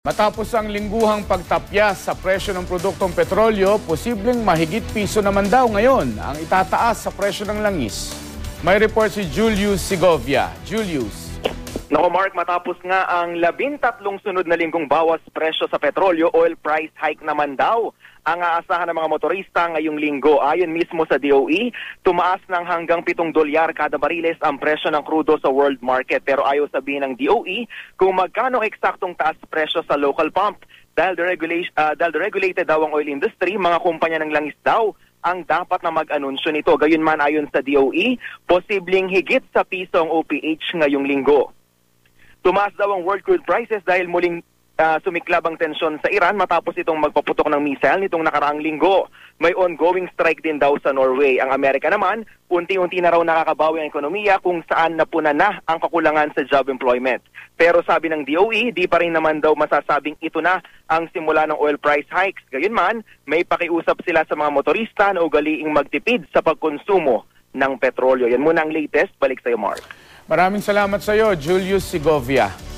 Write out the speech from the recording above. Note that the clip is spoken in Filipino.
Matapos ang lingguhang pagtapyas sa presyo ng produktong petrolyo, posibleng mahigit piso naman daw ngayon ang itataas sa presyo ng langis. May report si Julius Segovia. Julius. Nako Mark, matapos nga ang 13 sunod na linggong bawas presyo sa petrolyo, oil price hike naman daw ang aasahan ng mga motorista ngayong linggo. Ayon mismo sa DOE, tumaas ng hanggang $7 kada bariles ang presyo ng krudo sa world market. Pero ayaw sabihin ng DOE kung magkano eksaktong taas presyo sa local pump. Dahil deregulated daw ang oil industry, mga kumpanya ng langis daw ang dapat na mag-anunsyo nito. Gayunman ayon sa DOE, posibleng higit sa piso ang OPH ngayong linggo. Tumaas daw ang world crude prices dahil muling sumiklab ang tensyon sa Iran matapos itong magpaputok ng missile nitong nakaraang linggo. May ongoing strike din daw sa Norway. Ang Amerika naman, unti-unti na raw nakakabawi ang ekonomiya kung saan napuna na ang kakulangan sa job employment. Pero sabi ng DOE, di pa rin naman daw masasabing ito na ang simula ng oil price hikes. Gayunman, may pakiusap sila sa mga motorista na ugaliing magtipid sa pagkonsumo ng petrolyo. Yan muna ang latest. Balik sa iyo, Mark. Maraming salamat sa iyo, Julius Segovia.